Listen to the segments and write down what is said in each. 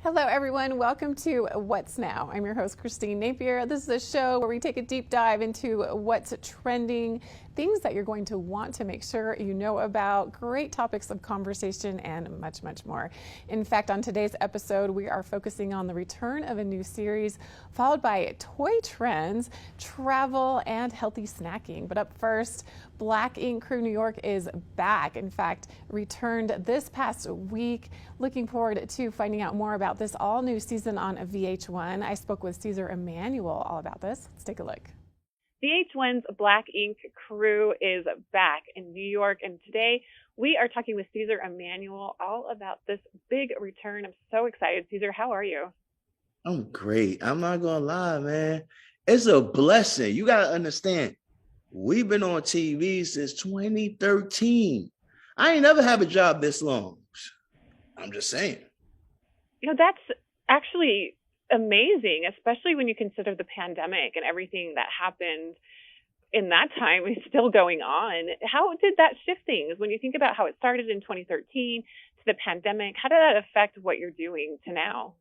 Hello, everyone. Welcome to What's Now. I'm your host, Christine Napier. This is a show where we take a deep dive into what's trending, things that you're going to want to make sure you know about, great topics of conversation, and much, much more. In fact, on today's episode, we are focusing on the return of a new series, followed by toy trends, travel, and healthy snacking. But up first, Black Ink Crew New York is back. In fact, returned this past week. Looking forward to finding out more about this all new season on VH1. I spoke with Caesar Emanuel all about this. Let's take a look. VH1's Black Ink Crew is back in New York, and today we are talking with Caesar Emanuel all about this big return. I'm so excited. Caesar, how are you? I'm great. I'm not gonna lie, man. It's a blessing. You gotta understand, we've been on TV since 2013. I ain't never had a job this long. I'm just saying. That's actually amazing, especially when you consider the pandemic and everything that happened in that time is still going on. How did that shift things when you think about how it started in 2013 to the pandemic? How did that affect what you're doing to now?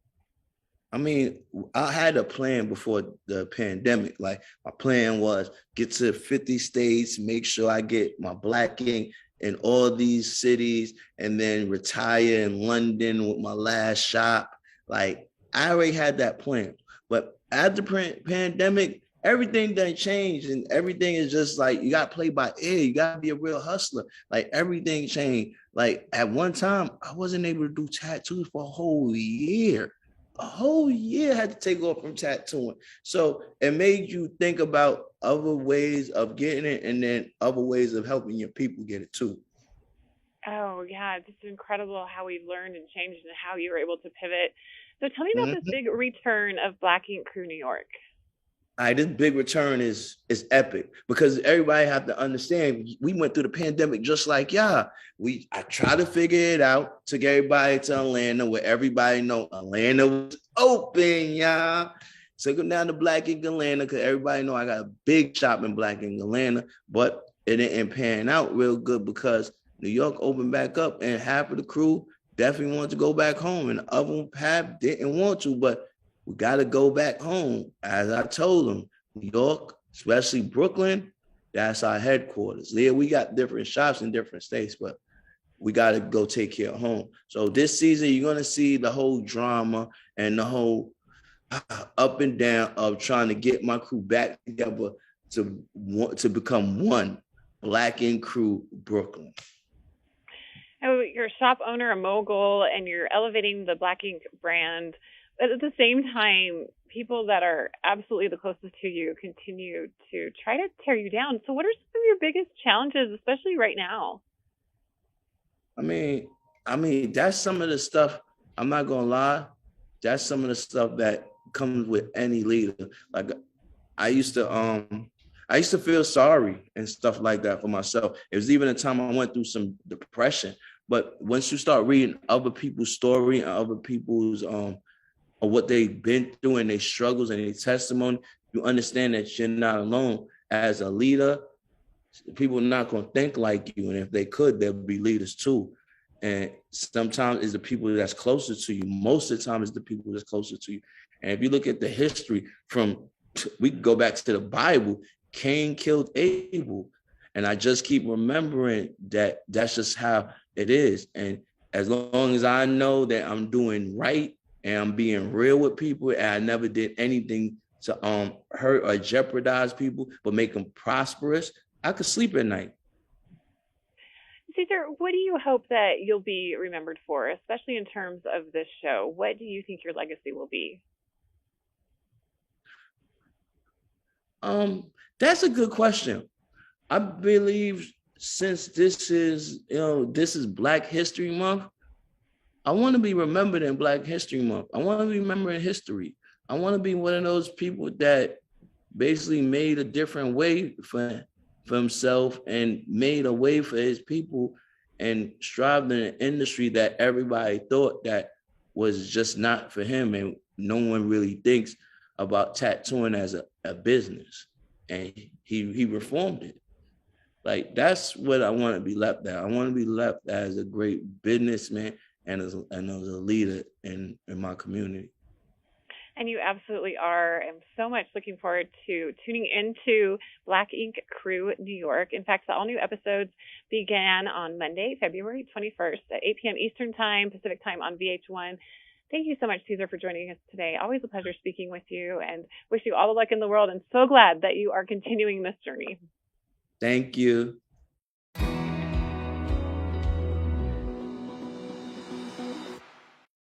I mean, I had a plan before the pandemic. Like, my plan was get to 50 states, make sure I get my Black ink in all these cities, and then retire in London with my last shop. Like, I already had that plan. But after pandemic, everything done changed, and everything is just like, you got to play by ear. You got to be a real hustler. Like, everything changed. Like, at one time, I wasn't able to do tattoos for a whole year. A whole year I had to take off from tattooing. So it made you think about other ways of getting it, and then other ways of helping your people get it too. Oh, yeah. It's incredible how we've learned and changed and how you were able to pivot. So tell me about this Mm-hmm. big return of Black Ink Crew New York. All right, this big return is epic, because everybody have to understand, we went through the pandemic just like y'all. I try to figure it out, took everybody to Atlanta, where everybody know Atlanta was open, y'all. Took them down to Black Ink Atlanta, because everybody know I got a big shop in Black Ink Atlanta, but it didn't pan out real good because New York opened back up, and half of the crew definitely wanted to go back home, and the other half didn't want to, but we got to go back home. As I told them, New York, especially Brooklyn, that's our headquarters. Yeah, we got different shops in different states, but we got to go take care of home. So this season, you're going to see the whole drama and the whole up and down of trying to get my crew back together to become one Black Ink Crew Brooklyn. Oh, you're a shop owner, a mogul, and you're elevating the Black Ink brand. But at the same time, people that are absolutely the closest to you continue to try to tear you down. So what are some of your biggest challenges, especially right now? I mean, that's some of the stuff, I'm not gonna lie, that's some of the stuff that comes with any leader. Like, I used to feel sorry and stuff like that for myself. It was even a time I went through some depression. But once you start reading other people's story and other people's or what they've been through and their struggles and their testimony, you understand that you're not alone. As a leader, people are not going to think like you. And if they could, they'll be leaders too. And sometimes it's the people that's closer to you. Most of the time, it's the people that's closer to you. And if you look at the history we can go back to the Bible, Cain killed Abel. And I just keep remembering that that's just how it is. And as long as I know that I'm doing right, and I'm being real with people, and I never did anything to hurt or jeopardize people, but make them prosperous, I could sleep at night. Caesar, what do you hope that you'll be remembered for, especially in terms of this show? What do you think your legacy will be? That's a good question. I believe, since this is Black History Month, I want to be remembered in Black History Month. I want to be remembered in history. I want to be one of those people that basically made a different way for himself and made a way for his people, and strived in an industry that everybody thought that was just not for him. And no one really thinks about tattooing as a business. And he reformed it. Like, that's what I want to be left at. I want to be left as a great businessman as a leader in my community. And you absolutely are. I'm so much looking forward to tuning into Black Ink Crew New York. In fact, the all new episodes began on Monday, February 21st at 8 p.m. Eastern Time, Pacific Time on VH1. Thank you so much, Caesar, for joining us today. Always a pleasure speaking with you, and wish you all the luck in the world, and so glad that you are continuing this journey. Thank you.